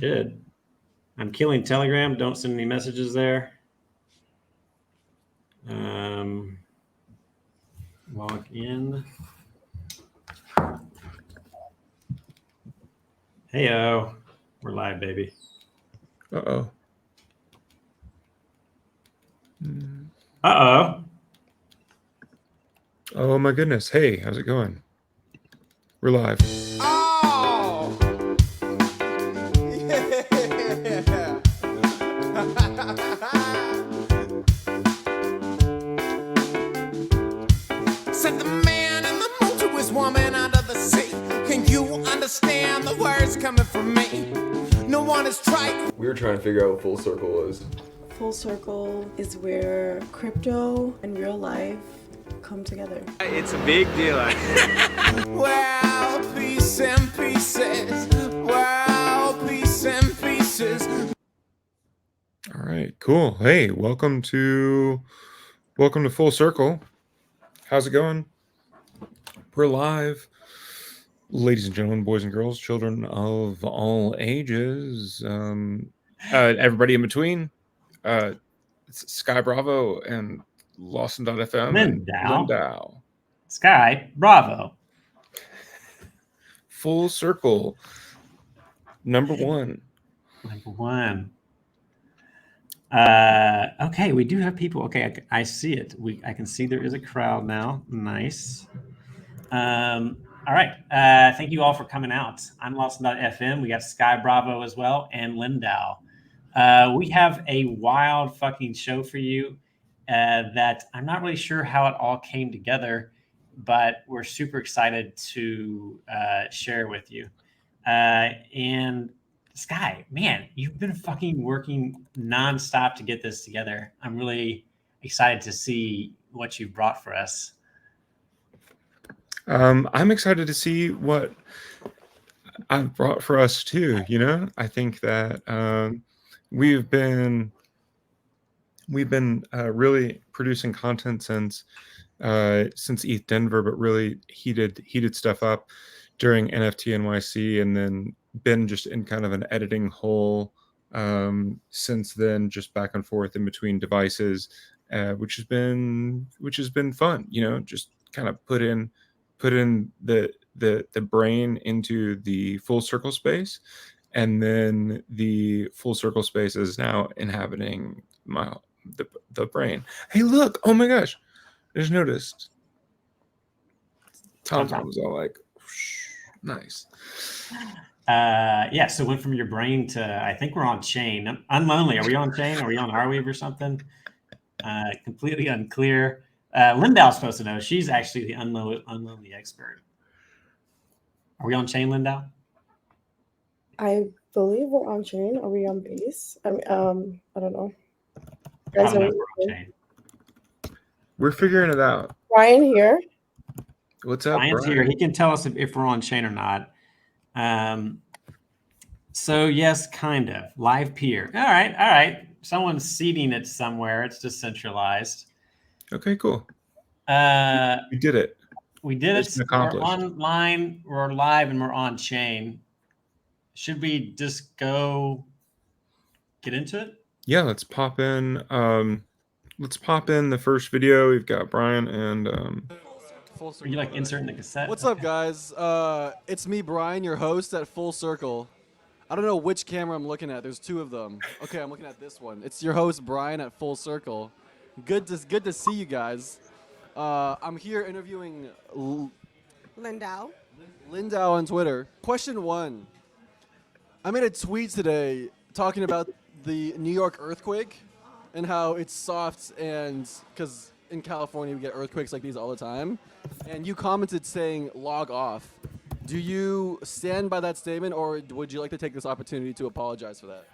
should. I'm killing Telegram. Don't send any messages there. Log in. Heyo. We're live, baby. Uh-oh. Uh-oh. Oh, my goodness. Hey, how's it going? We're live. Oh! Yeah! Said the man in the moon to his woman under the sea. Can you understand the words coming from me? No one is trying. We were trying to figure out what full circle is. Full circle is where crypto and real life come together. It's a big deal. Well, piece and pieces. Well, piece and pieces. All right, cool. Hey, welcome to Full Circle. How's it going? We're live. Ladies and gentlemen, boys and girls, children of all ages, everybody in between. It's Sky Bravo and Lawson.fm. Lindau. Sky Bravo. Full Circle. Number one. Okay, we do have people. Okay, I see it. I can see there is a crowd now. Nice. All right. Thank you all for coming out. I'm Lawson.fm. We got Sky Bravo as well and Lindau. We have a wild fucking show for you that I'm not really sure how it all came together, but we're super excited to share with you. And Sky, man, you've been fucking working nonstop to get this together. I'm really excited to see what you've brought for us. I'm excited to see what I've brought for us too. You know, I think that we've been really producing content since ETH Denver, but really heated stuff up during NFT NYC, and then been just in kind of an editing hole since then, just back and forth in between devices, which has been fun. You know, just kind of put in the brain into the Full Circle space, and then the Full Circle space is now inhabiting the brain. Hey, look! Oh my gosh! I just noticed. Tom was all like, nice. Yeah, so went from your brain to, I think we're on chain. Unlonely. Are we on chain? Are we on Arweave or something? Completely unclear. Lindau's supposed to know. She's actually the unlonely expert. Are we on chain, Lindau? I believe we're on chain. Are we on base? I don't know. Guys, We're on chain. We're figuring it out. Brian here. What's up, Brian's Brian? here. He can tell us if we're on chain or not. So yes, kind of. Live peer. All right. Someone's seeding it somewhere. It's decentralized. Okay, cool. We did it. We did it. We're online, we're live, and we're on chain. Should we just go get into it? Yeah, let's pop in. Let's pop in the first video. We've got Brian and Are you like inserting the cassette? What's up, guys? It's me, Brian, your host at Full Circle. I don't know which camera I'm looking at. There's two of them. Okay, I'm looking at this one. It's your host, Brian, at Full Circle. Good to see you guys. I'm here interviewing Lindau on Twitter. Question 1. I made a tweet today talking about the New York earthquake and how it's soft, and because in California we get earthquakes like these all the time. And you commented saying log off. Do you stand by that statement, or would you like to take this opportunity to apologize for that?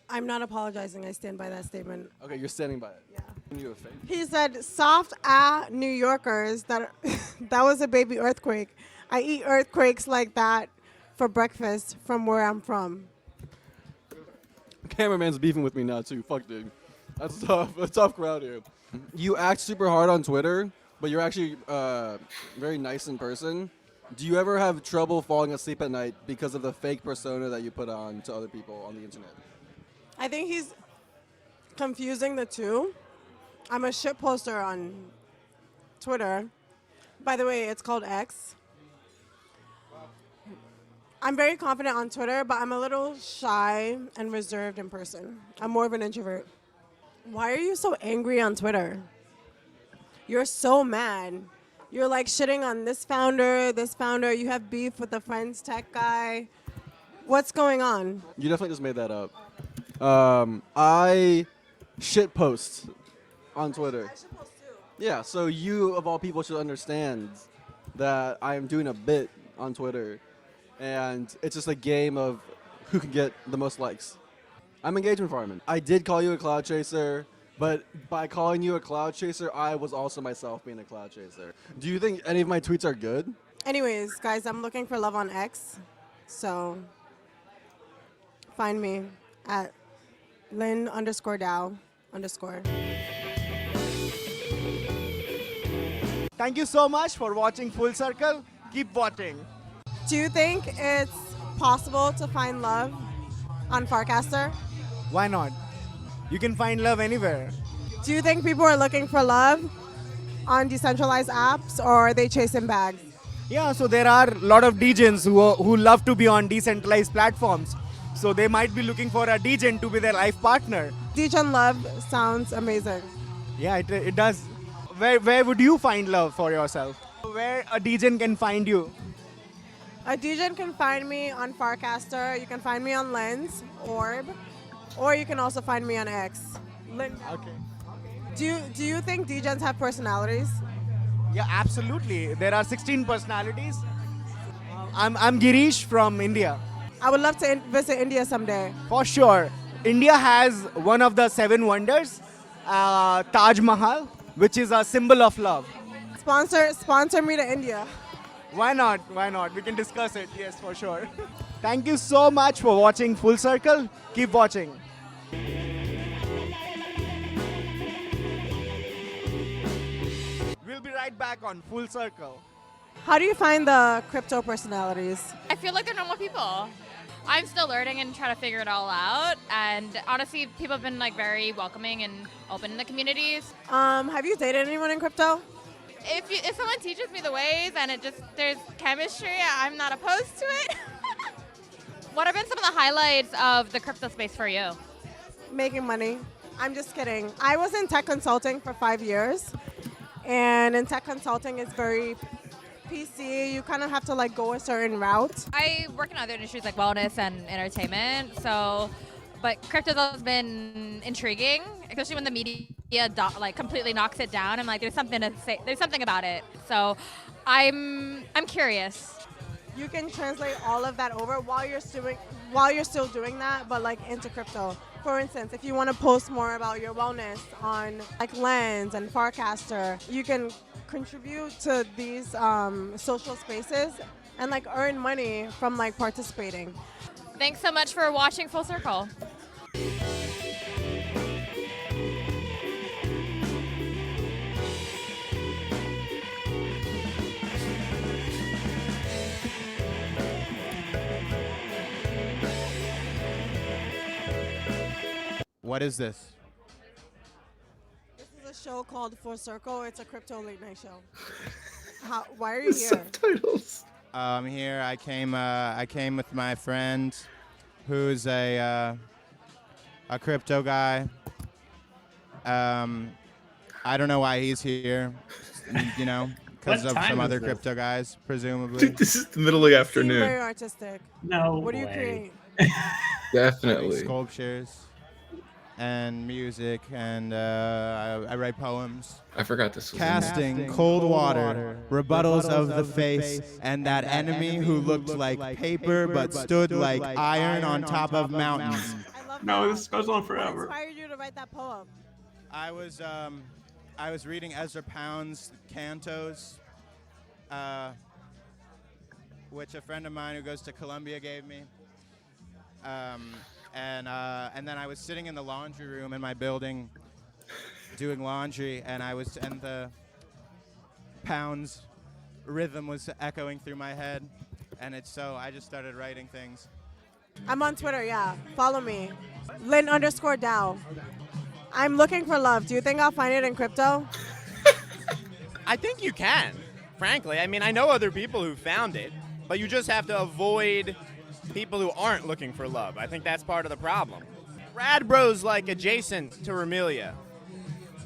I'm not apologizing. I stand by that statement. Okay, you're standing by it. Yeah. You a favor? He said, soft New Yorkers, that was a baby earthquake. I eat earthquakes like that for breakfast from where I'm from. Cameraman's beefing with me now, too. Fuck, dude. That's tough. A tough crowd here. You act super hard on Twitter, but you're actually very nice in person. Do you ever have trouble falling asleep at night because of the fake persona that you put on to other people on the internet? I think he's confusing the two. I'm a shit poster on Twitter. By the way, it's called X. I'm very confident on Twitter, but I'm a little shy and reserved in person. I'm more of an introvert. Why are you so angry on Twitter? You're so mad. You're like shitting on this founder, this founder. You have beef with the Friends Tech guy. What's going on? You definitely just made that up. I shit post on Twitter. Yeah, so you of all people should understand that I am doing a bit on Twitter, and it's just a game of who can get the most likes. I'm engagement farming. I did call you a cloud chaser, but by calling you a cloud chaser, I was also myself being a cloud chaser. Do you think any of my tweets are good? Anyways, guys, I'm looking for love on X. So find me at Lynn_Dow_. Thank you so much for watching Full Circle. Keep watching. Do you think it's possible to find love on Farcaster? Why not? You can find love anywhere. Do you think people are looking for love on decentralized apps, or are they chasing bags? Yeah, so there are a lot of DJs who love to be on decentralized platforms. So they might be looking for a DJ to be their life partner. Degen love sounds amazing. Yeah, it does. Where would you find love for yourself? Where a DJ can find you? A DJ can find me on Farcaster. You can find me on Lens, Orb, or you can also find me on X. Okay. Do you think DJs have personalities? Yeah, absolutely. There are 16 personalities. I'm Girish from India. I would love to visit India someday. For sure. India has one of the 7 wonders, Taj Mahal, which is a symbol of love. Sponsor me to India. Why not? Why not? We can discuss it. Yes, for sure. Thank you so much for watching Full Circle. Keep watching. We'll be right back on Full Circle. How do you find the crypto personalities? I feel like they're normal people. I'm still learning and trying to figure it all out. And honestly, people have been like very welcoming and open in the communities. Have you dated anyone in crypto? If someone teaches me the ways and there's chemistry, I'm not opposed to it. What have been some of the highlights of the crypto space for you? Making money. I'm just kidding. I was in tech consulting for 5 years. And in tech consulting, it's very PC. You kind of have to like go a certain route. I work in other industries like wellness and entertainment, but crypto's always been intriguing, especially when the media completely knocks it down. I'm like, there's something to say. There's something about it. So, I'm curious. You can translate all of that over while you're still doing that, but like into crypto. For instance, if you want to post more about your wellness on like Lens and Farcaster, you can contribute to these social spaces and like earn money from like participating. Thanks so much for watching Full Circle. What is this? This is a show called Full Circle. It's a crypto late night show. Why are you here? Subtitles. Here I came with my friend, who's a crypto guy. I don't know why he's here. You know, because of some other crypto guys, presumably. Dude, this is the middle of the Seem afternoon. very artistic. No What do you way. create? Definitely. Sculptures and music, and I write poems. I forgot this was in Casting cold water, rebuttals of the face, and that enemy who looked like paper but stood like iron on top of mountains. I love No, that. this goes on What forever. inspired you to write that poem? I was reading Ezra Pound's cantos, which a friend of mine who goes to Columbia gave me. And then I was sitting in the laundry room in my building doing laundry, and the Pound's rhythm was echoing through my head, and I just started writing things. I'm on Twitter, yeah. Follow me. Lynn_Dow. I'm looking for love. Do you think I'll find it in crypto? I think you can, frankly. I mean, I know other people who found it, but you just have to avoid people who aren't looking for love. I think that's part of the problem. Rad Bro's like adjacent to Remelia.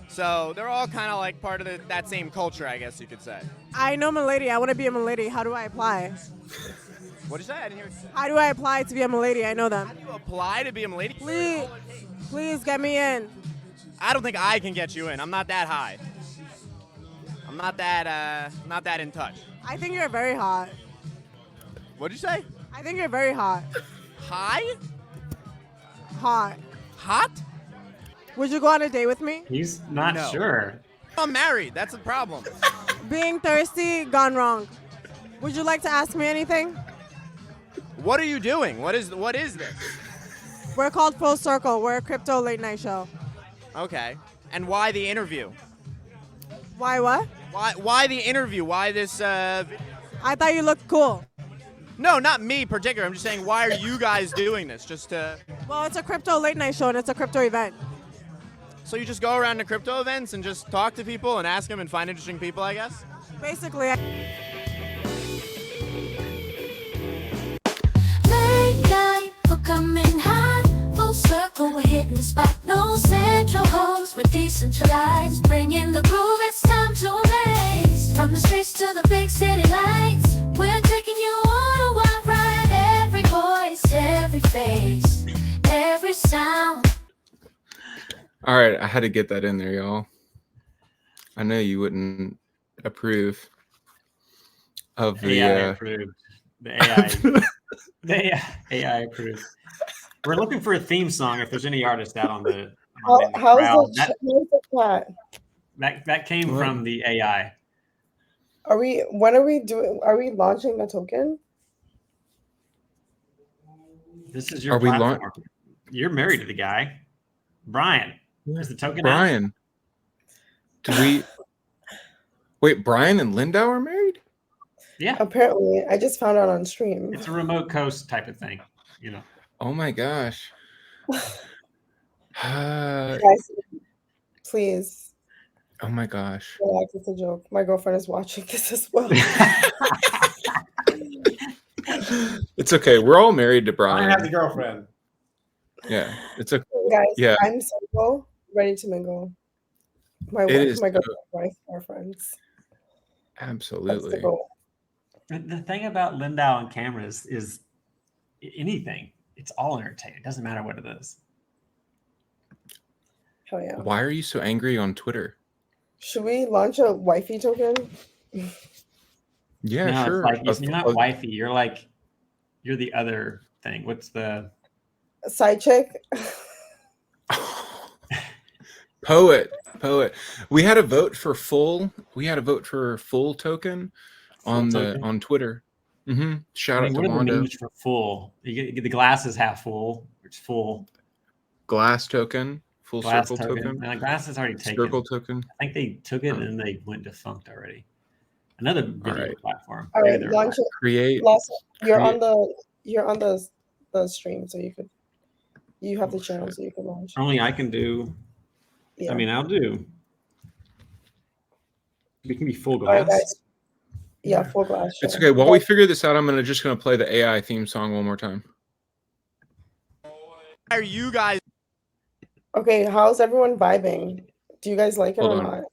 So they're all kind of like part of that same culture, I guess you could say. I know Milady. I want to be a Milady. How do I apply? What did you say? I didn't hear. How do I apply to be a Milady? I know them. How do you apply to be a Milady? Please get me in. I don't think I can get you in. I'm not that high. I'm not that in touch. I think you're very hot. What'd you say? I think you're very hot. High? Hot. Hot? Would you go on a date with me? He's not No. sure. I'm married. That's the problem. Being thirsty, gone wrong. Would you like to ask me anything? What are you doing? What is this? We're called Full Circle. We're a crypto late night show. Okay. And why the interview? Why what? Why the interview? Why this? I thought you looked cool. No, not me particular. I'm just saying, why are you guys doing this? Just to. Well, it's a crypto late night show and it's a crypto event. So you just go around to crypto events and just talk to people and ask them and find interesting people, I guess? Basically. Late night, we're coming hot. Full circle, we're hitting the spot. No central host, we're decentralized. Bringing the groove, it's time to amaze. From the streets to the big city lights, we're taking you on a wild ride. Every voice, every face, every sound. All right, I had to get that in there, y'all. I know you wouldn't approve of the AI approved. The AI, the AI approved. We're looking for a theme song. If there's any artist out on the crowd, how's the chat? that came from the AI. Are we launching the token? This is your Are we platform. You're married to the guy, Brian. Is the token Brian? Did we wait? Brian and Lindau are married? Yeah. Apparently, I just found out on stream. It's a remote coast type of thing, you know. Oh my gosh. Guys, please. Oh my gosh. Relax, it's a joke. My girlfriend is watching this as well. It's okay. We're all married to Brian. I have a girlfriend. Yeah, it's okay. Guys, Yeah. I'm single, ready to mingle. My wife, my girlfriend, wife, our friends. Absolutely. The thing about Lindau on cameras is anything. It's all entertaining. It doesn't matter what it is. Hell yeah. Why are you so angry on Twitter? Should we launch a wifey token? Yeah, No, sure. it's like, you're not wifey. You're the other thing. What's the side chick? Poet. We had a vote for full. Token on Twitter. Shout out to what are the Mondo. memes for full? You get the glass is half full. It's full. Glass token. Full Glass circle token. No, glass is already taken. Circle token. I think they took it and then they went defunct already. Another video platform. All right, launch it. Create. You're on the stream, so you have the channel, so you can launch. Only I can do. Yeah. I mean, I'll do. We can be full All right, glass. guys. Yeah, full glass. It's sure. okay. While we figure this out, I'm just gonna play the AI theme song one more time. Are you guys? Okay, how's everyone vibing? Do you guys like it Hold or on. not?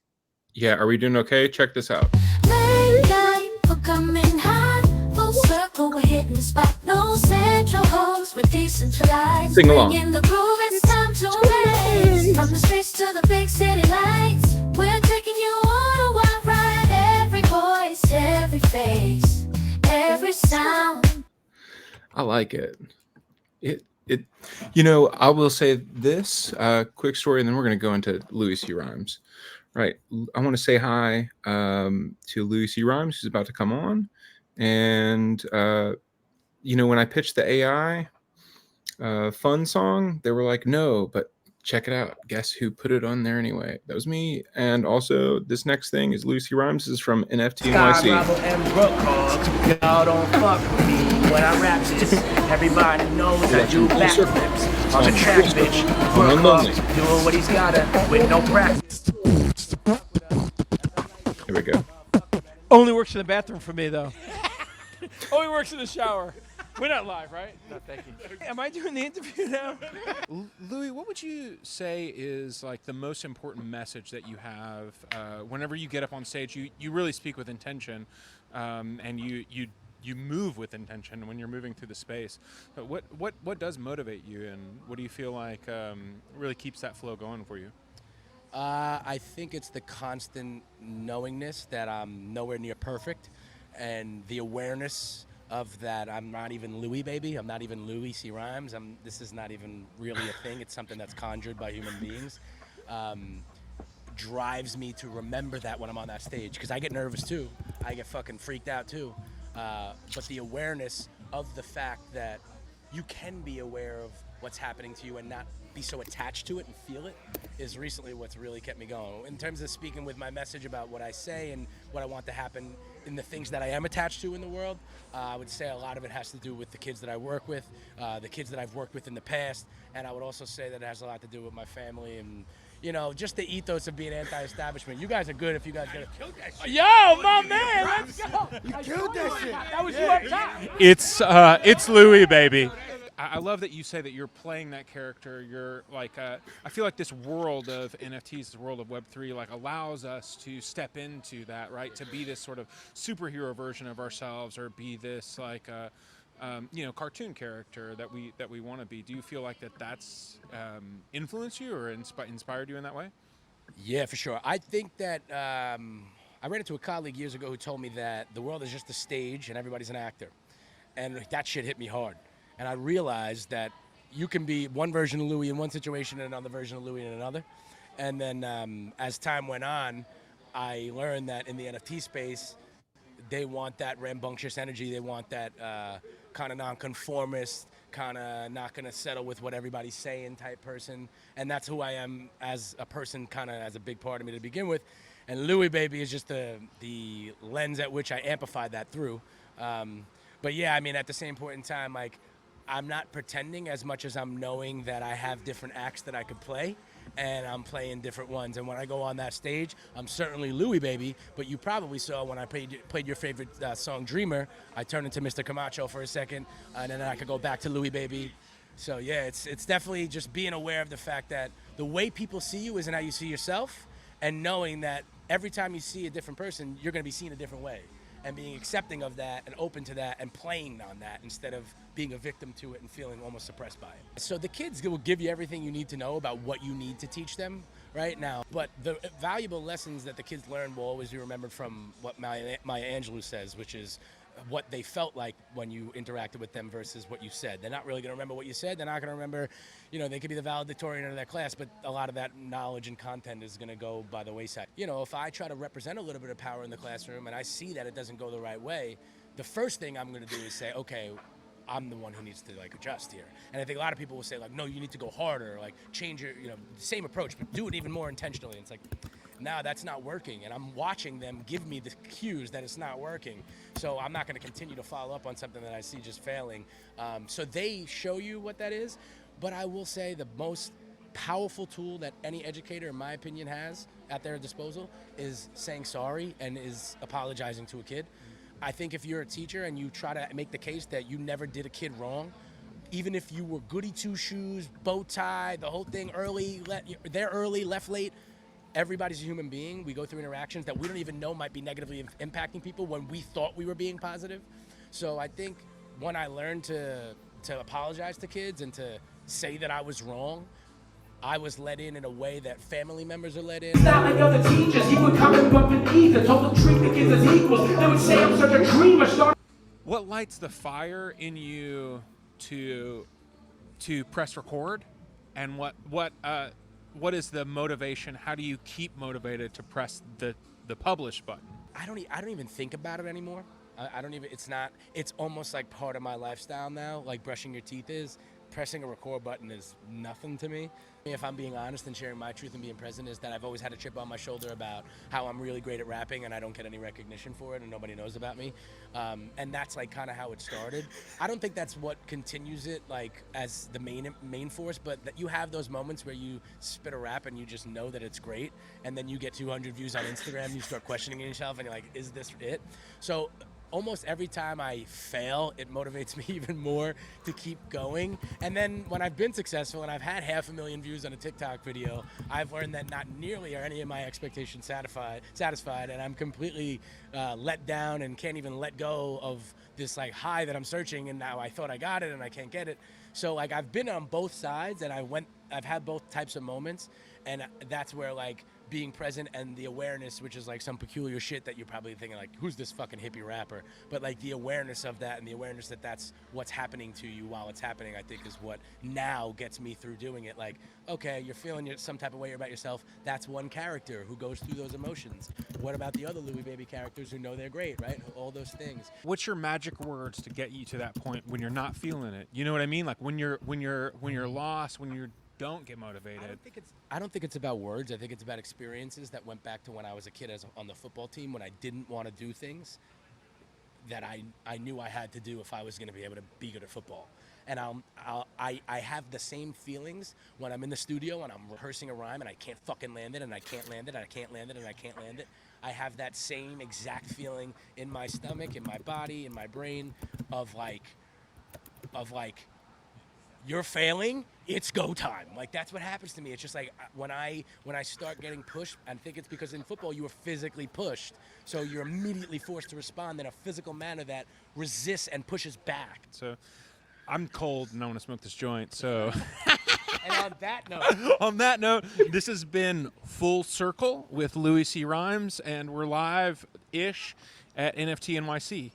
Yeah, are we doing okay? Check this out. Late night, we're coming hot. Full circle, we're hitting the spot. No central host, we're decentralized. Sing along. Bringing the groove, it's time to amaze. From the streets to the big city lights, we're taking you on a wild ride. Every voice, every face, every sound. I like it. I will say this quick story, and then we're going to go into Louie C. Rhymes. Right. I want to say hi to Louie C. Rhymes, who's about to come on. And, when I pitched the AI fun song, they were like, no, but check it out. Guess who put it on there anyway? That was me. And also, this next thing is Lucy Rhymes. This is from NFT NYC. Y'all don't fuck with me when I rap this. Everybody knows I do backflips on the track, bitch. Unlonely. Doing what he's gotta with no practice. Here we go. Only works in the bathroom for me, though. Only works in the shower. We're not live, right? No, thank you. Am I doing the interview now? Louie, what would you say is like the most important message that you have whenever you get up on stage? You really speak with intention, and you move with intention when you're moving through the space. But what does motivate you, and what do you feel like really keeps that flow going for you? I think it's the constant knowingness that I'm nowhere near perfect, and the awareness of that I'm not even Louie, baby. I'm not even Louie C. Rhymes. This is not even really a thing. It's something that's conjured by human beings. Drives me to remember that when I'm on that stage, because I get nervous too. I get fucking freaked out too. But the awareness of the fact that you can be aware of what's happening to you and not be so attached to it and feel it is recently what's really kept me going. In terms of speaking with my message about what I say and what I want to happen in the things that I am attached to in the world, I would say a lot of it has to do with the kids that I work with, the kids that I've worked with in the past, and I would also say that it has a lot to do with my family and, you know, just the ethos of being anti-establishment. You guys are good if you guys get it. Yo, my man, let's go. You killed that shit. That was you up top. It's Louie, baby. I love that you say that you're playing that character. You're like, I feel like this world of NFTs, this world of Web3, like allows us to step into that, right? To be this sort of superhero version of ourselves, or be this like, cartoon character that we want to be. Do you feel like that's influenced you or inspired you in that way? Yeah, for sure. I think that I ran into a colleague years ago who told me that the world is just a stage and everybody's an actor, and that shit hit me hard. And I realized that you can be one version of Louie in one situation and another version of Louie in another. And then as time went on, I learned that in the NFT space, they want that rambunctious energy. They want that kind of nonconformist, kind of not going to settle with what everybody's saying type person. And that's who I am as a person, kind of as a big part of me to begin with. And Louie, baby, is just the lens at which I amplify that through. But yeah, I mean, at the same point in time, like, I'm not pretending as much as I'm knowing that I have different acts that I could play, and I'm playing different ones. And when I go on that stage, I'm certainly Louie, baby, but you probably saw when I played your favorite song, Dreamer, I turned into Mr. Camacho for a second, and then I could go back to Louie, baby. So yeah, it's definitely just being aware of the fact that the way people see you isn't how you see yourself, and knowing that every time you see a different person, you're gonna be seen a different way. And being accepting of that and open to that and playing on that instead of being a victim to it and feeling almost suppressed by it. So the kids will give you everything you need to know about what you need to teach them right now. But the valuable lessons that the kids learn will always be remembered from what Maya Angelou says, which is what they felt like when you interacted with them versus what you said. They're not really going to remember what you said. They're not going to remember, you know, they could be the valedictorian of their class, but a lot of that knowledge and content is going to go by the wayside. You know, if I try to represent a little bit of power in the classroom and I see that it doesn't go the right way, the first thing I'm going to do is say, okay, I'm the one who needs to like adjust here. And I think a lot of people will say like, no, you need to go harder, like change your, you know, same approach, but do it even more intentionally. And it's like, no, that's not working. And I'm watching them give me the cues that it's not working. So I'm not going to continue to follow up on something that I see just failing. So they show you what that is. But I will say the most powerful tool that any educator, in my opinion, has at their disposal is saying sorry and is apologizing to a kid. I think if you're a teacher and you try to make the case that you never did a kid wrong, even if you were goody two-shoes, bow tie, the whole thing, they're early, left late, everybody's a human being. We go through interactions that we don't even know might be negatively impacting people when we thought we were being positive. So I think when I learned to apologize to kids and to say that I was wrong, I was let in a way that family members are let in. It's not like other teachers. He would come and bump and either. Told them treat the kids as equals. They would say I'm such a dreamer. What lights the fire in you to press record, and what is the motivation? How do you keep motivated to press the publish button? I don't even think about it anymore. I don't even. It's almost like part of my lifestyle now. Like brushing your teeth is. pressing a record button is nothing to me. If I'm being honest and sharing my truth and being present, is that I've always had a chip on my shoulder about how I'm really great at rapping and I don't get any recognition for it and nobody knows about me. And that's like kind of how it started. I don't think that's what continues it like as the main force, but that you have those moments where you spit a rap and you just know that it's great, and then you get 200 views on Instagram and you start questioning yourself and you're like, is this it? So almost every time I fail, it motivates me even more to keep going. And then when I've been successful and I've had 500,000 views on a TikTok video, I've learned that not nearly are any of my expectations satisfied, and I'm completely let down and can't even let go of this like high that I'm searching, and now I thought I got it and I can't get it. So like I've been on both sides, and I've had both types of moments, and that's where like being present and the awareness, which is like some peculiar shit that you're probably thinking like, who's this fucking hippie rapper? But like the awareness of that and the awareness that that's what's happening to you while it's happening, I think is what now gets me through doing it. Like, okay, you're feeling some type of way about yourself. That's one character who goes through those emotions. What about the other Louie Baby characters who know they're great, right? All those things. What's your magic words to get you to that point when you're not feeling it? You know what I mean? Like when you're lost, when you don't get motivated. I don't think it's about words. I think it's about experiences that went back to when I was a kid on the football team, when I didn't want to do things that I knew I had to do if I was going to be able to be good at football. And I have the same feelings when I'm in the studio and I'm rehearsing a rhyme and I can't fucking land it and I can't land it and I can't land it and I can't land it. I have that same exact feeling in my stomach, in my body, in my brain of like you're failing, it's go time. Like that's what happens to me. It's just like when I start getting pushed, I think it's because in football you are physically pushed. So you're immediately forced to respond in a physical manner that resists and pushes back. So I'm cold and I want to smoke this joint. So And on that note, this has been Full Circle with Louie C. Rhymes, and we're live-ish at NFT NYC.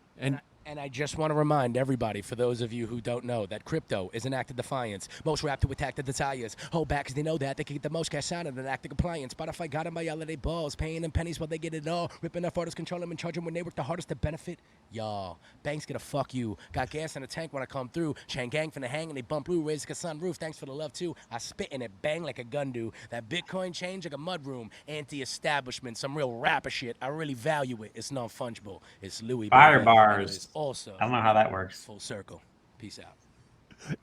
And I just want to remind everybody, for those of you who don't know, that crypto is an act of defiance. Most rap to attack the desires. Hold back because they know that they can get the most cash out of an act of compliance. Spotify got them by all of their balls, paying them pennies while they get it all. Ripping off artists, control them and charge them when they work the hardest to benefit y'all. Banks gonna fuck you. Got gas in the tank when I come through. Chain gang finna hang and they bump blue. Raise a sunroof. Thanks for the love too. I spit in it, bang like a gun do. That Bitcoin change like a mudroom. Anti-establishment, some real rapper shit. I really value it. It's non-fungible. It's Louie. Fire bars. Also, I don't know how that works. Full circle. Peace out.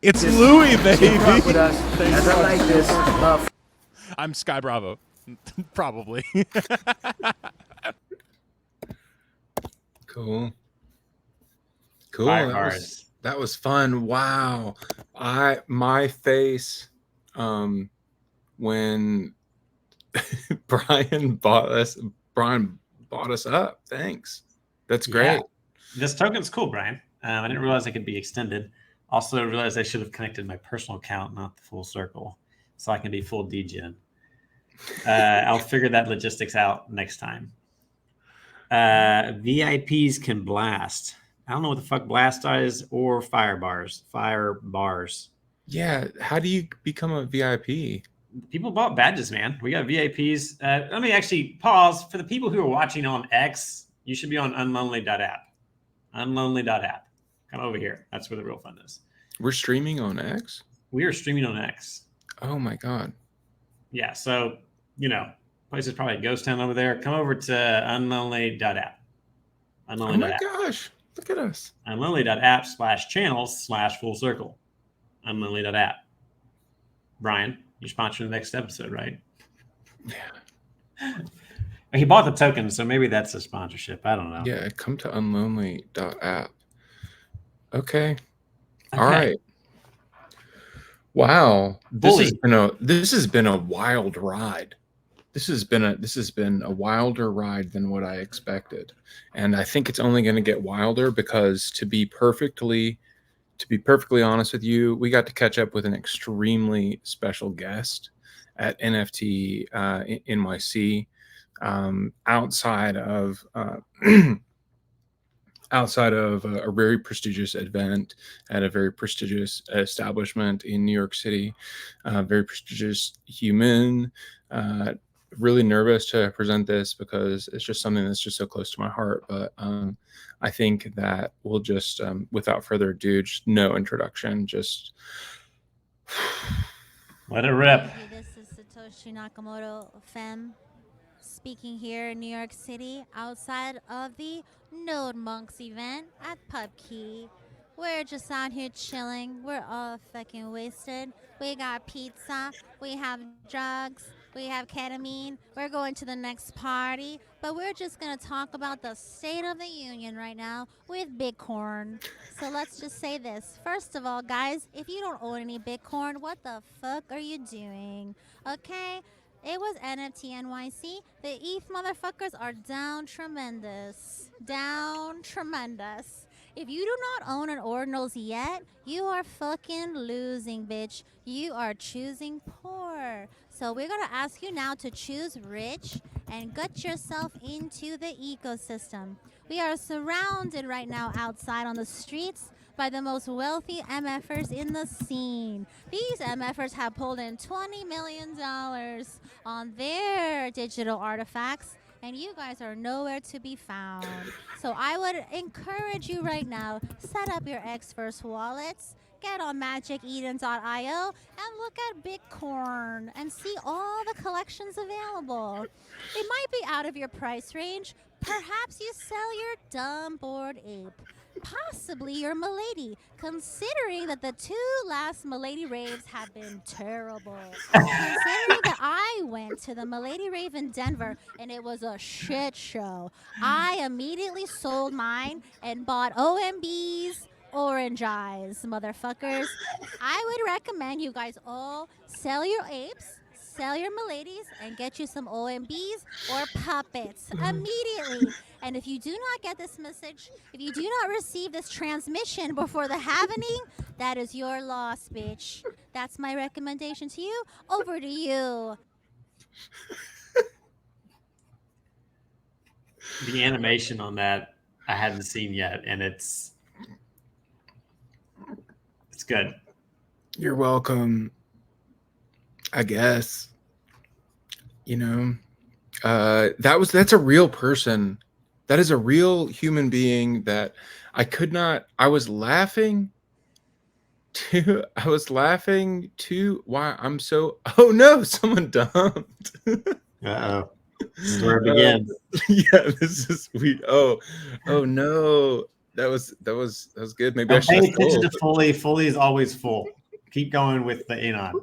It's Louie, baby. With us, as I like this. I'm Sky Bravo. Probably. Cool. Fire That was fun. Wow. My face when Brian bought us up. Thanks. That's great. Yeah. This token's cool, Brian. I didn't realize it could be extended. Also realized I should have connected my personal account, not the Full Circle, so I can be full degen. I'll figure that logistics out next time. VIPs can blast. I don't know what the fuck blast is or fire bars. Yeah. How do you become a VIP? People bought badges, man. We got VIPs. Let me actually pause. For the people who are watching on X, you should be on unlonely.app. Unlonely.app. Come over here. That's where the real fun is. We're streaming on X? We are streaming on X. Oh my God. Yeah. So, places probably a ghost town over there. Come over to unlonely.app. Unlonely.app. Oh my gosh. Look at us. Unlonely.app/channels/full circle. Unlonely.app. Brian, you're sponsoring the next episode, right? Yeah. He bought the token, so maybe that's a sponsorship. I don't know. Yeah, come to unlonely.app. Okay. All right. Wow. This has been a wild ride. This has been a wilder ride than what I expected. And I think it's only going to get wilder because to be perfectly honest with you, we got to catch up with an extremely special guest at NFT NYC. Outside of a very prestigious event at a very prestigious establishment in New York City, very prestigious human. Really nervous to present this because it's just something that's just so close to my heart. But I think that we'll just, without further ado, just no introduction, just Let it rip. Hey, this is Satoshi Nakamoto, Femme, speaking here in New York City outside of the Node Monks event at PubKey. We're just out here chilling. We're all fucking wasted. We got pizza. We have drugs. We have ketamine. We're going to the next party. But we're just going to talk about the state of the union right now with Bitcorn. So let's just say this. First of all, guys, if you don't own any Bitcoin, what the fuck are you doing? Okay? It was NFT NYC. The ETH motherfuckers are down tremendous. Down tremendous. If you do not own an Ordinals yet, you are fucking losing, bitch. You are choosing poor. So we're going to ask you now to choose rich and gut yourself into the ecosystem. We are surrounded right now outside on the streets by the most wealthy MFers in the scene. These MFers have pulled in $20 million on their digital artifacts, and you guys are nowhere to be found. So I would encourage you right now, set up your X-First wallets, get on magiceden.io, and look at Bitcorn and see all the collections available. It might be out of your price range. Perhaps you sell your dumb bored ape. Possibly your Milady, considering that the 2 last Milady raves have been terrible. Considering that I went to the Milady rave in Denver and it was a shit show, I immediately sold mine and bought OMB's Orange Eyes, motherfuckers. I would recommend you guys all sell your apes, sell your Miladies, and get you some OMBs or puppets immediately. And if you do not get this message, if you do not receive this transmission before the happening, that is your loss, bitch. That's my recommendation to you. Over to you. The animation on that I hadn't seen yet, and it's good. You're welcome. I guess. You know, that's a real person. That is a real human being that I was laughing to why I'm so, oh no, someone dumped. Uh-oh. This is where it begins. Yeah, this is sweet. Oh no. That was good. Maybe I should pay have attention told. to Foley. Foley is always full. Keep going with the Anon.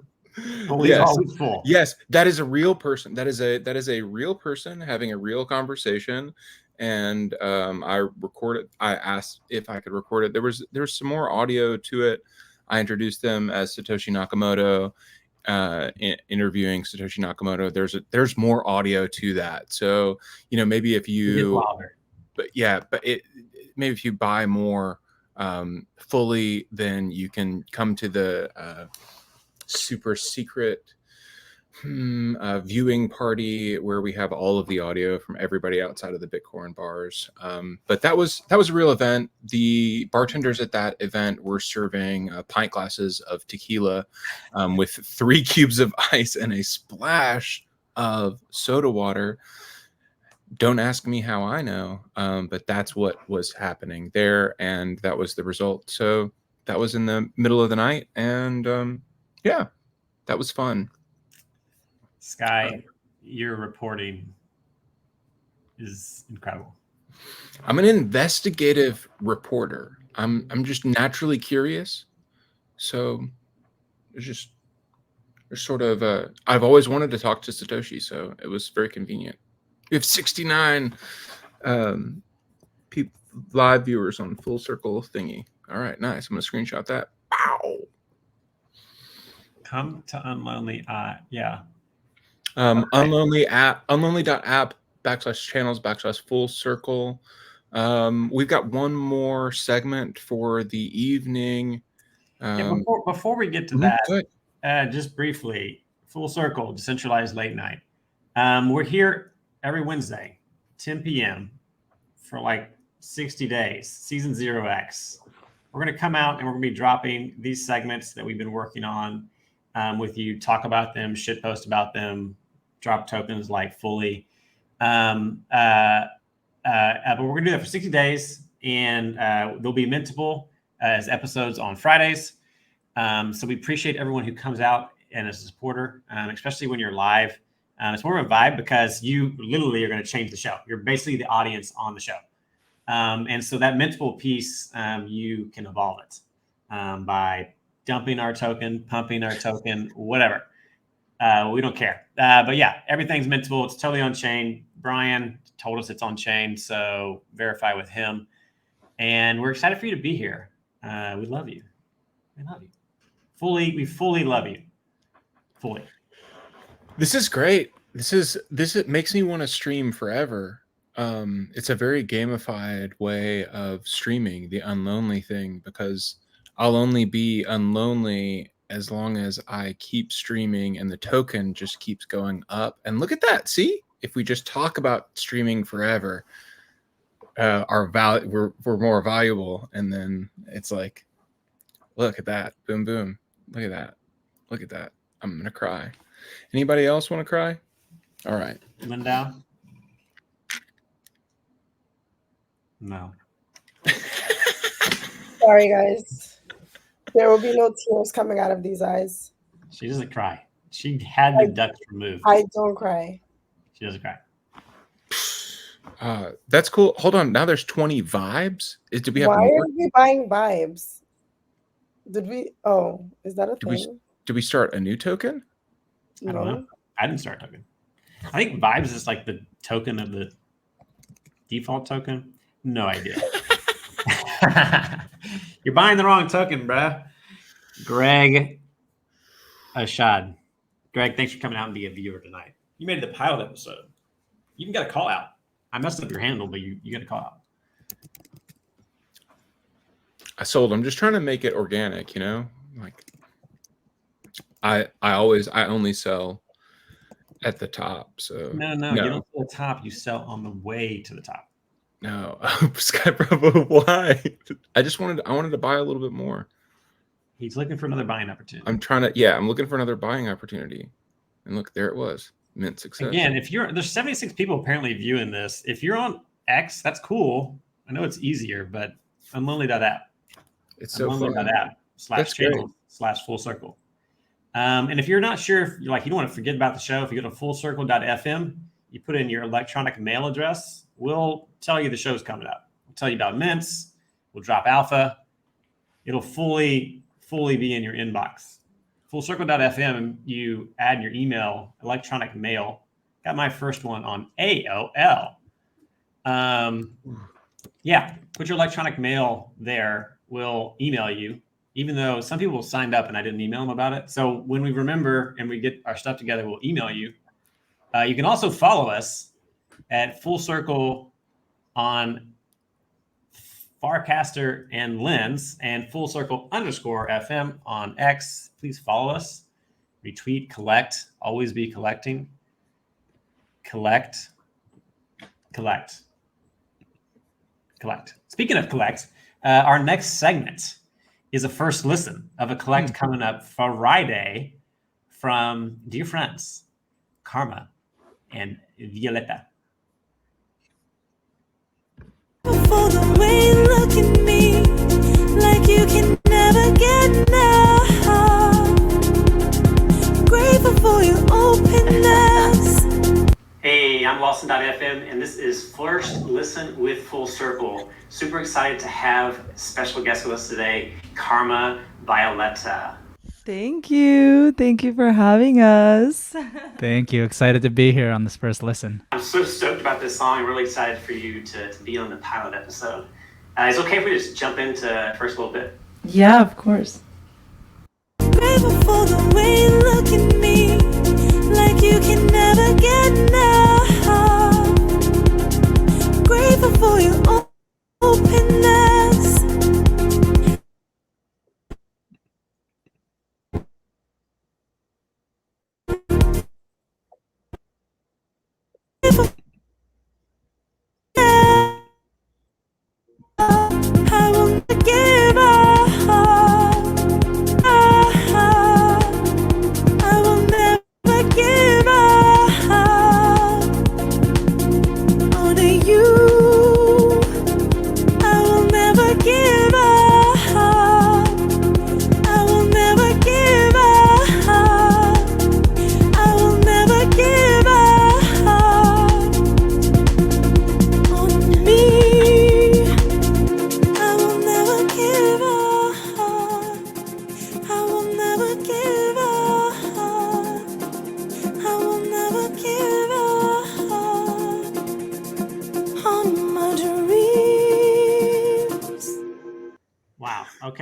Foley's always full. Yes, that is a real person. That is a real person having a real conversation. And I recorded. I asked if I could record it. There was some more audio to it. I introduced them as Satoshi Nakamoto, interviewing Satoshi Nakamoto. There's more audio to that. So maybe if you, maybe if you buy more fully, then you can come to the super secret viewing party where we have all of the audio from everybody outside of the Bitcoin bars. But that was a real event. The bartenders at that event were serving pint glasses of tequila with 3 cubes of ice and a splash of soda water. Don't ask me how I know, but that's what was happening there, and that was the result. So that was in the middle of the night, and yeah, that was fun. Sky, your reporting is incredible. I'm an investigative reporter. I'm just naturally curious. So there's sort of I've always wanted to talk to Satoshi, so it was very convenient. We have 69 live viewers on Full Circle thingy. All right, nice. I'm gonna screenshot that. Pow. Come to Unlonely. Yeah. Unlonely app, unlonely.app /channels/Full Circle. We've got one more segment for the evening. Before we get to that, just briefly, Full Circle, Decentralized Late Night. We're here every Wednesday, 10 p.m. for like 60 days, season 0x. We're going to come out and we're going to be dropping these segments that we've been working on with you, talk about them, shitpost about them, drop tokens like fully. But we're going to do that for 60 days, and they'll be mintable as episodes on Fridays. So we appreciate everyone who comes out and is a supporter, especially when you're live. It's more of a vibe because you literally are going to change the show. You're basically the audience on the show. And so that Mintable piece, you can evolve it by dumping our token, pumping our token, whatever. We don't care. But yeah, everything's Mintable. It's totally on chain. Brian told us it's on chain, so verify with him. And we're excited for you to be here. We love you. We love you. We fully love you. Fully. This is great. It makes me want to stream forever. It's a very gamified way of streaming the Unlonely thing, because I'll only be unlonely as long as I keep streaming and the token just keeps going up. And look at that. See, if we just talk about streaming forever, we're more valuable. And then it's like, look at that. Boom, boom. Look at that. Look at that. I'm going to cry. Anybody else want to cry? All right. Lindau? No. Sorry, guys. There will be no tears coming out of these eyes. She doesn't cry. She had the ducts removed. I don't cry. She doesn't cry. That's cool. Hold on. Now there's 20 vibes. Do we have Why more? are we buying vibes? Did we? Oh, is that a thing? Did we start a new token? I don't know. I didn't start a token. I think vibes is like the token of the default token. No idea. You're buying the wrong token, bruh. Greg Ashad. Greg, thanks for coming out and being a viewer tonight. You made the pilot episode. You even got a call out. I messed up your handle, but you got a call out. I sold. I'm just trying to make it organic, you know? Like I only sell at the top. So No, you don't sell at the top. You sell on the way to the top. No, Sky Bravo, why? I wanted to buy a little bit more. He's looking for another buying opportunity. I'm looking for another buying opportunity. And look, there it was. Mint success. Again, there's 76 people apparently viewing this. If you're on X, that's cool. I know it's easier, but unlonely.app. It's so fun. Unlonely.app/channel/full circle. And if you're not sure, if you're like, you don't want to forget about the show, if you go to fullcircle.fm, you put in your electronic mail address, we'll tell you the show's coming up. We'll tell you about mints. We'll drop alpha. It'll fully be in your inbox. Fullcircle.fm, you add your email, electronic mail. Got my first one on AOL. Yeah, put your electronic mail there. We'll email you, even though some people signed up and I didn't email them about it. So when we remember and we get our stuff together, we'll email you. You can also follow us at Full Circle on Farcaster and Lens, and Full Circle _FM on X. Please follow us, retweet, collect, always be collecting. Collect. Speaking of collect, our next segment is a first listen of a collect coming up Friday from dear friends, Karma and Violetta. For the way you look at me, like you can never get enough. Grateful for your openness. Hey, I'm Lawson.fm, and this is First Listen with Full Circle. Super excited to have special guest with us today, KarmaVioletta. Thank you. Thank you for having us. Thank you. Excited to be here on this first listen. I'm so stoked about this song. I'm really excited for you to be on the pilot episode. Is it okay if we just jump into first a little bit? Yeah, of course. Grateful for the way you look at me, like you can never get enough. Grateful for your openness. I won't give up.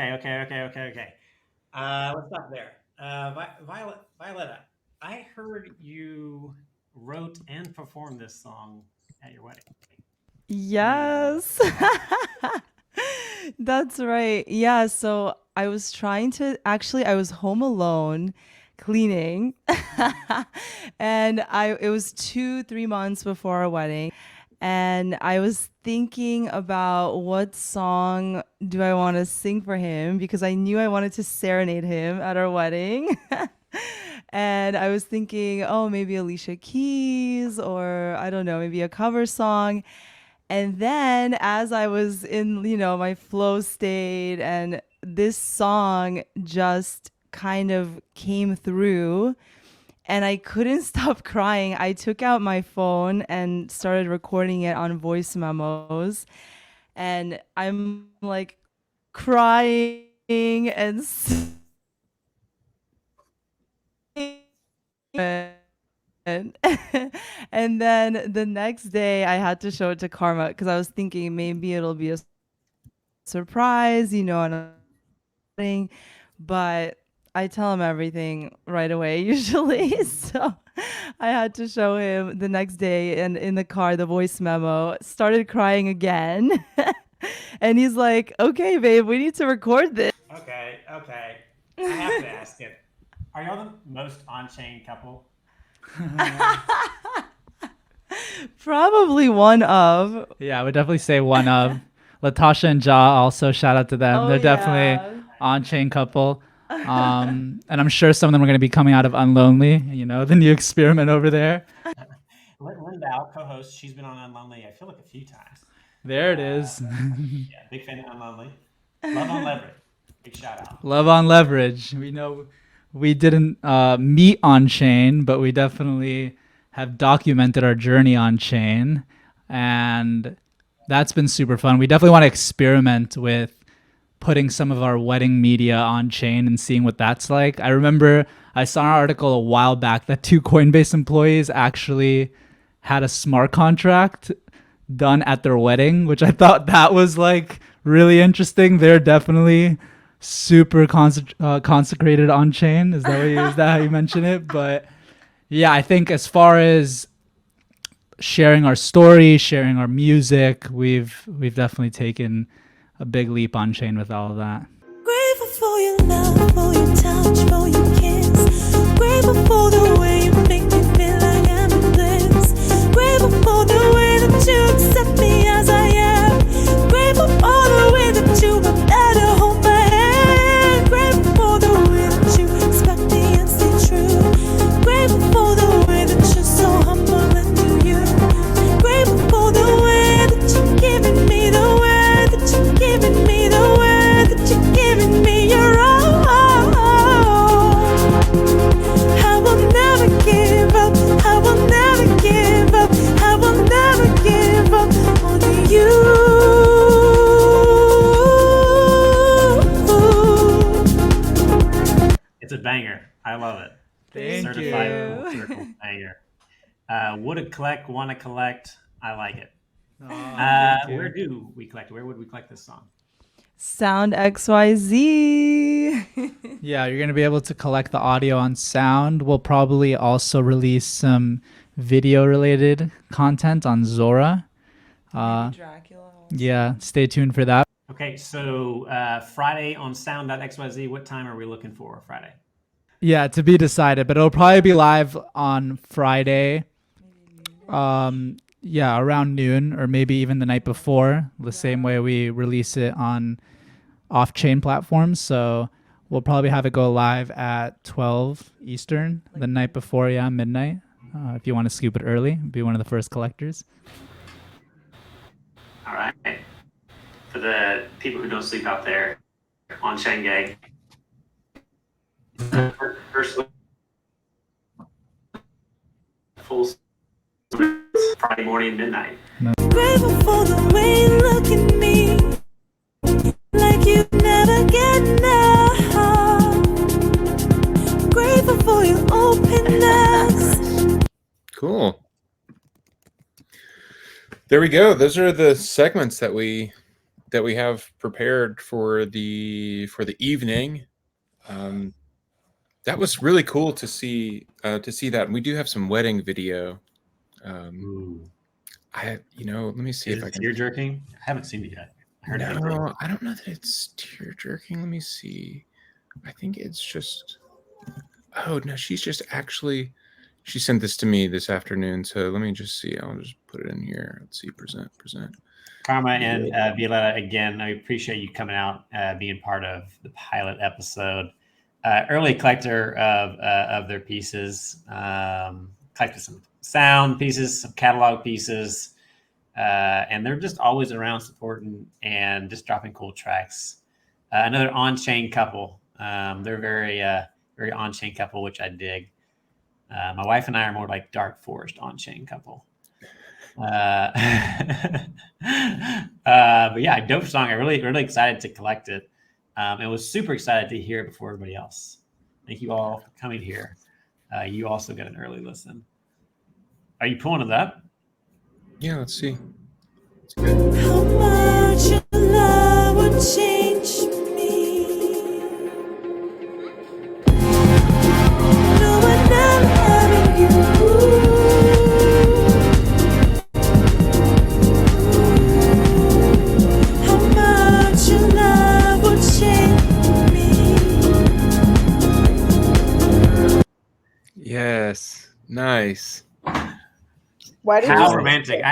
Okay. Let's stop there. Violetta, I heard you wrote and performed this song at your wedding. Yes. That's right. Yeah, so I was I was home alone cleaning. And it was 2-3 months before our wedding, and I was thinking about what song do I want to sing for him, because I knew I wanted to serenade him at our wedding. And I was thinking, oh, maybe Alicia Keys, or I don't know, maybe a cover song. And then as I was in, my flow state, and this song just kind of came through, and I couldn't stop crying. I took out my phone and started recording it on voice memos. And I'm like crying and and then the next day I had to show it to Karma, because I was thinking maybe it'll be a surprise, and everything. But I tell him everything right away usually. So I had to show him the next day, and in the car, the voice memo, started crying again. And he's like, okay, babe, we need to record this. Okay. I have to ask it. Are y'all the most on-chain couple? Probably one of. Yeah, I would definitely say one of. Latasha and Ja, also shout out to them. Oh, They're definitely on-chain couple. And I'm sure some of them are going to be coming out of Unlonely, the new experiment over there. Linda, our co-host, she's been on Unlonely, I feel like a few times. There it is. Yeah, big fan of Unlonely. Love on Leverage. Big shout out. Love on Leverage. We know we didn't meet on chain, but we definitely have documented our journey on chain, and that's been super fun. We definitely want to experiment with putting some of our wedding media on chain and seeing what that's like. I remember I saw an article a while back that 2 Coinbase employees actually had a smart contract done at their wedding, which I thought that was like really interesting. They're definitely super consecrated on chain. Is that how you mention it? But yeah, I think as far as sharing our story, sharing our music, we've definitely taken a big leap on chain with all of that. Grateful for your love, for your touch, for your kiss. Grateful for the way you make me feel like I'm in bliss. Grateful for the way that you accept me as I am. Grateful for the way that you were there to hold my hand. Grateful for the way that you expect me and stay true. Grateful for the way that you're so humble and do you. Grateful for the way that you're giving me, the way that you're giving me, the way that you're giving me your all. I will never give up, I will never give up, I will never give up on you. It's a banger. I love it. Thank Certified you. full circle banger. Woulda collect, wanna collect. I like it. Thank you. Where do we collect? Where would we collect this song? Sound XYZ. Yeah, you're going to be able to collect the audio on Sound. We'll probably also release some video related content on Zora. Dracula. Yeah, stay tuned for that. Okay, so Friday on sound.xyz, what time are we looking for Friday? Yeah, to be decided, but it'll probably be live on Friday. Yeah, around noon, or maybe even the night before, the same way we release it on off-chain platforms. So we'll probably have it go live at 12 Eastern the night before, midnight. If you want to scoop it early, be one of the first collectors. All right. For the people who don't sleep out there on Shanghai, first full Friday morning, midnight. Grateful for the way you look at me, like you never get enough. Grateful for your openness. Cool. There we go. Those are the segments that we that we have prepared for the evening. That was really cool to see that. And we do have some wedding video. Let me see if I can. Tear jerking? I haven't seen it yet. I heard it. No, I don't know that it's tear jerking. Let me see. I think it's just. Oh no, she's just actually. She sent this to me this afternoon, so let me just see. I'll just put it in here. Let's see. Present. Karma and Violetta, again, I appreciate you coming out, being part of the pilot episode. Early collector of their pieces, collected some sound pieces, some catalog pieces, and they're just always around supporting and just dropping cool tracks. Another on-chain couple. They're very on-chain couple, which I dig. My wife and I are more like Dark Forest on-chain couple. But yeah, dope song. I'm really excited to collect it. And was super excited to hear it before everybody else. Thank you all for coming here. You also got an early listen. Are you pulling it up? Yeah, let's see. How much your love would change me. No one ever having you. Yes, nice. Why did How you romantic!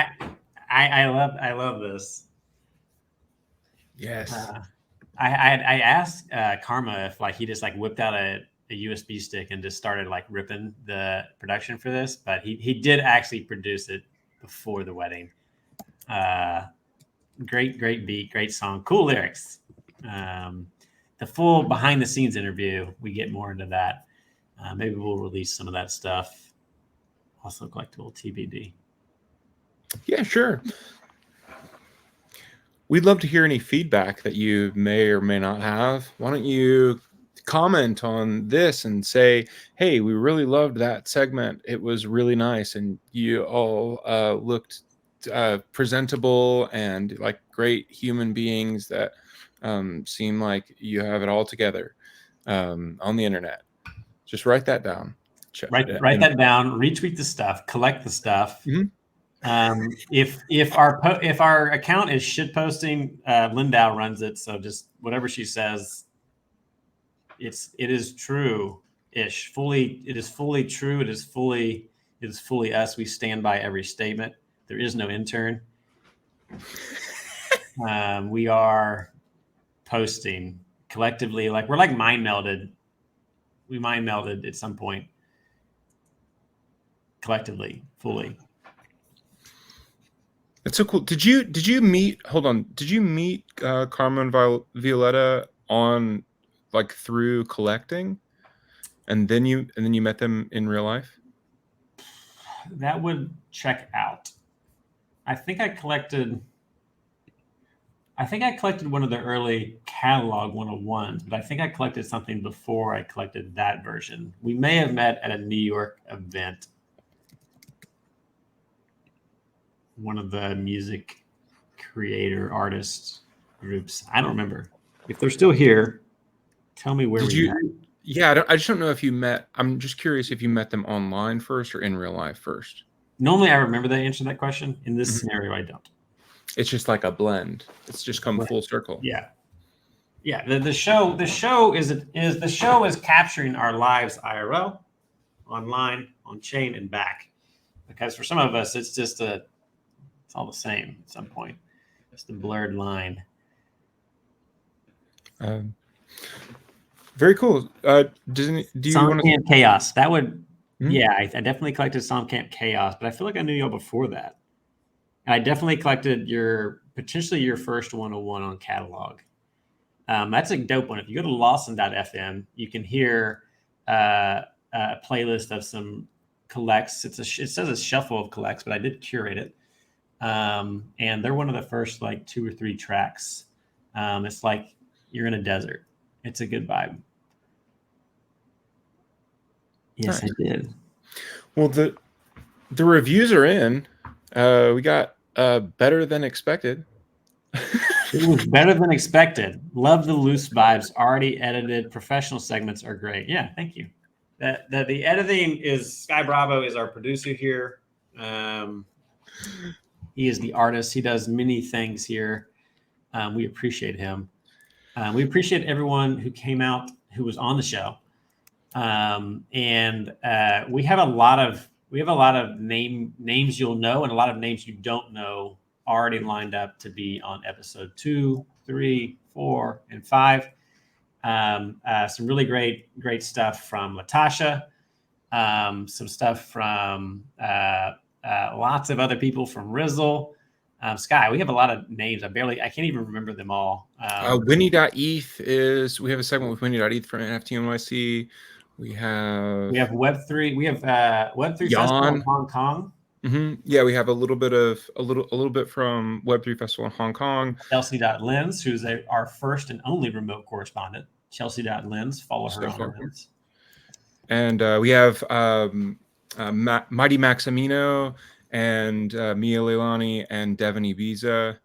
I love this. Yes. I asked Karma if like he just like whipped out a USB stick and just started like ripping the production for this, but he did actually produce it before the wedding. Great beat, great song, cool lyrics. The full behind the scenes interview, we get more into that. Maybe we'll release some of that stuff. Also collectible TBD. Yeah, sure. We'd love to hear any feedback that you may or may not have. Why don't you comment on this and say, hey, we really loved that segment. It was really nice. And you all looked presentable and like great human beings that seem like you have it all together on the internet. Just write that down. Write that down. Retweet the stuff. Collect the stuff. Mm-hmm. If our account is shit posting, Lindau runs it. So just whatever she says, it is true-ish. It is fully true. It is fully us. We stand by every statement. There is no intern. We are posting collectively. Like we're like mind melded. We mind melded at some point. Collectively, fully. It's so cool. Did you meet? Hold on. Did you meet Karma and Violetta on like through collecting, and then you met them in real life? That would check out. I think I collected one of the early catalog 101s, but I think I collected something before I collected that version. We may have met at a New York event. One of the music creator artist groups. I don't remember. If they're still here, tell me where we met. Yeah, I just don't know if you met. I'm just curious if you met them online first or in real life first. Normally, I remember the answer to that question. In this scenario, I don't. It's just like a blend. It's just come full circle. Yeah. The show is capturing our lives IRL, online, on chain, and back. Because for some of us, it's just it's all the same at some point. Just a blurred line. Very cool. Do you want to Chaos? That would, yeah. I definitely collected Camp Chaos, but I feel like I knew y'all before that. And I definitely collected potentially your first 101 on catalog. That's a dope one. If you go to Lawson.fm, you can hear a playlist of some collects. It says a shuffle of collects, but I did curate it. And they're one of the first like 2 or 3 tracks. It's like you're in a desert. It's a good vibe. Yes, Nice. I did. Well, the reviews are in. We got better than expected. It was better than expected. Love the loose vibes. Already edited. Professional segments are great. Yeah, thank you. The editing is Sky Bravo is our producer here. He is the artist. He does many things here. We appreciate him. We appreciate everyone who came out, who was on the show. And we have a lot of names you'll know and a lot of names you don't know already lined up to be on episode 2, 3, 4, and 5. Some really great stuff from Latasha. Some stuff from lots of other people from Rizzle. Sky, we have a lot of names. I can't even remember them all. Winnie.eth we have a segment with Winnie.eth from NFT NYC. We have Web3. We have Web3 Festival in Hong Kong. Yeah, we have a little bit from Web3 Festival in Hong Kong. Chelsea.lens, who's our first and only remote correspondent. Chelsea.lens, follow her on Lens. And we have Mighty Maximino and Mia Leilani and Devin Ibiza.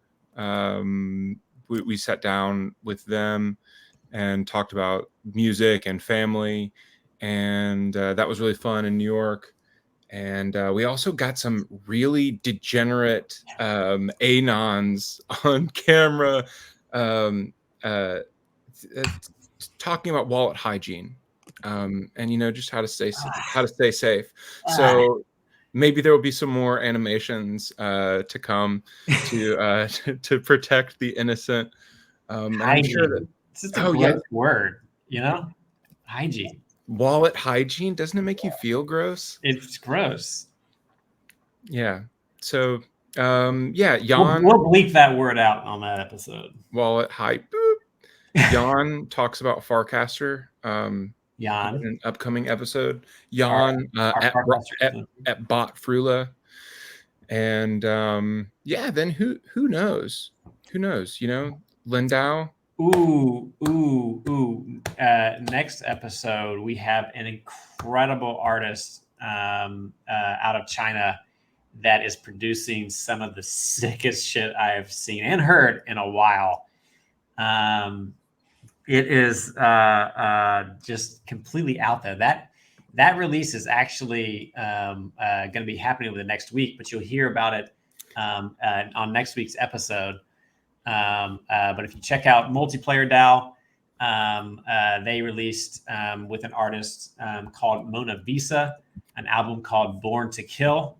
We sat down with them and talked about music and family, and that was really fun in New York. And we also got some really degenerate anons on camera talking about wallet hygiene and just how to stay safe. So maybe there will be some more animations to come to protect the innocent. I'm sure that it's just a gross word, hygiene. Wallet hygiene, doesn't it make you feel gross? It's gross. Yeah. So Jan, we'll bleep that word out on that episode. Wallet hype. Jan talks about Farcaster. Jan, in an upcoming episode. Jan at Bot Frula, and then who knows? Who knows? Lindau. Next episode, we have an incredible artist out of China that is producing some of the sickest shit I've seen and heard in a while. It is just completely out there. That release is actually going to be happening over the next week, but you'll hear about it on next week's episode. But if you check out Multiplayer DAO, they released with an artist called Mona Visa, an album called Born to Kill.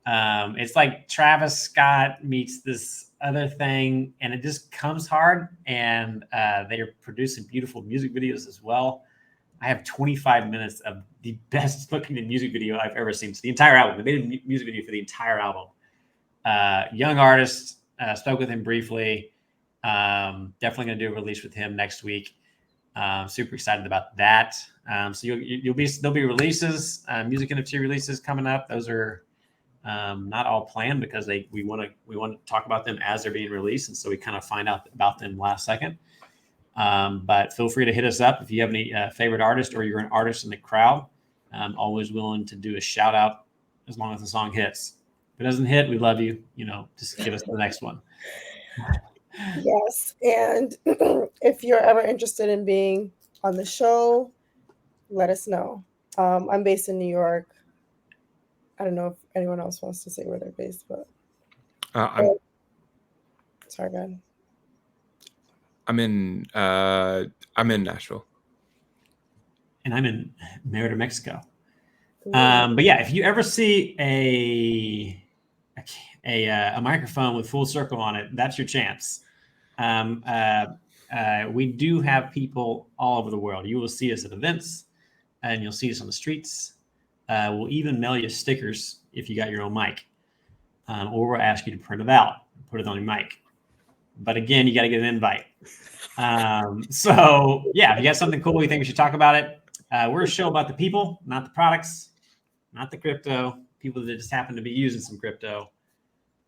It's like Travis Scott meets this other thing, and it just comes hard. And they are producing beautiful music videos as well. I have 25 minutes of the best looking music video I've ever seen. So the entire album, they made a music video for the entire album. Young artist. Spoke with him briefly. Definitely going to do a release with him next week. Super excited about that. So there'll be releases, music NFT releases coming up. Those are not all planned because we want to talk about them as they're being released, and so we kind of find out about them last second. But feel free to hit us up if you have any favorite artist or you're an artist in the crowd. I'm always willing to do a shout out as long as the song hits. If it doesn't hit, we love you. Just give us the next one. Yes. And if you're ever interested in being on the show, let us know. I'm based in New York. I don't know if anyone else wants to say where they're based, but sorry, man. I'm in Nashville. And I'm in Merida, Mexico. But yeah, if you ever see a microphone with full circle on it, that's your chance. We do have people all over the world. You will see us at events, and you'll see us on the streets. We'll even mail you stickers if you got your own mic, or we'll ask you to print it out, put it on your mic. But again, you got to get an invite. So yeah, if you got something cool you think we should talk about it, we're a show about the people, not the products, not the crypto. People that just happen to be using some crypto.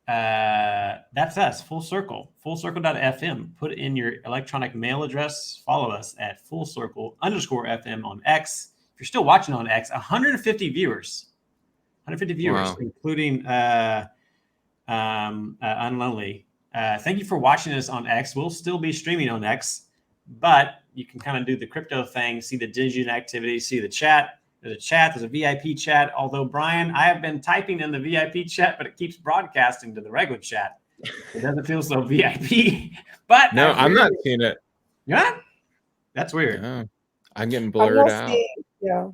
That's us, Full Circle, fullcircle.fm. Put in your electronic mail address. Follow us at fullcircle_FM on X. If you're still watching on X, 150 viewers, Wow. including Unlonely. Thank you for watching us on X. We'll still be streaming on X, but you can kind of do the crypto thing, see the digital activity, see the chat. There's a chat. There's a VIP chat. Although, Brian, I have been typing in the VIP chat, but it keeps broadcasting to the regular chat. It doesn't feel so VIP. But No, I'm not seeing it. Yeah, that's weird. No, I'm getting I'm blurred not out. seeing, yeah.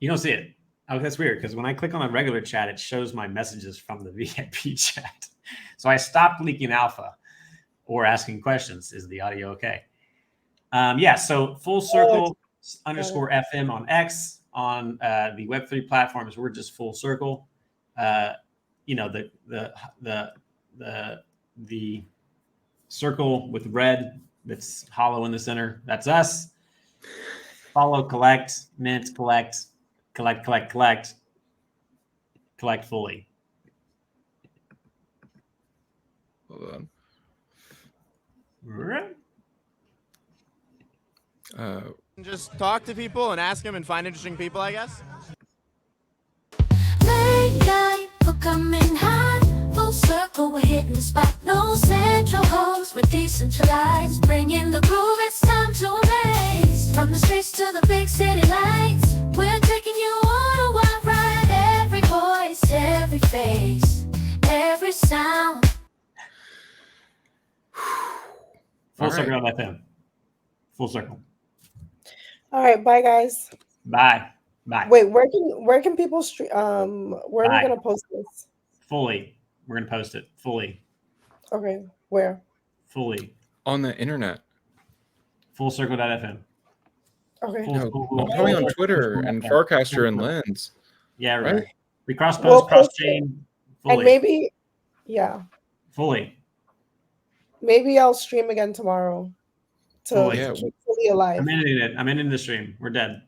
You don't see it. Oh, that's weird because when I click on a regular chat, it shows my messages from the VIP chat. So I stopped leaking alpha or asking questions. Is the audio okay? Yeah, so full circle _ FM on X. On the Web3 platforms, we're just full circle. You know, the circle with red that's hollow in the center, that's us. Follow, collect, mint, collect fully. Hold Right. on. Just talk to people and ask them and find interesting people, I guess. Late night, hook 'em in high. Full circle, we're hitting the spot. No central host, we're decentralized. Bringing the groove, it's time to amaze. From the streets to the big city lights, we're taking you on a wild ride. Every voice, every face, every sound. Full circle on FM. Full circle. All right, bye guys. Bye. Bye. Wait, where can people stream? Where are Bye. we gonna post this? Fully. We're gonna post it fully. Okay, where? Fully. On the internet. Fullcircle.fm. Okay. No, probably on Twitter and Farcaster and Lens. Yeah, right. right. We cross We'll post, cross post it. chain. Fully. And maybe, yeah, Fully. maybe I'll stream again tomorrow to Fully. keep fully alive. I'm ending it. I'm ending the stream. We're dead.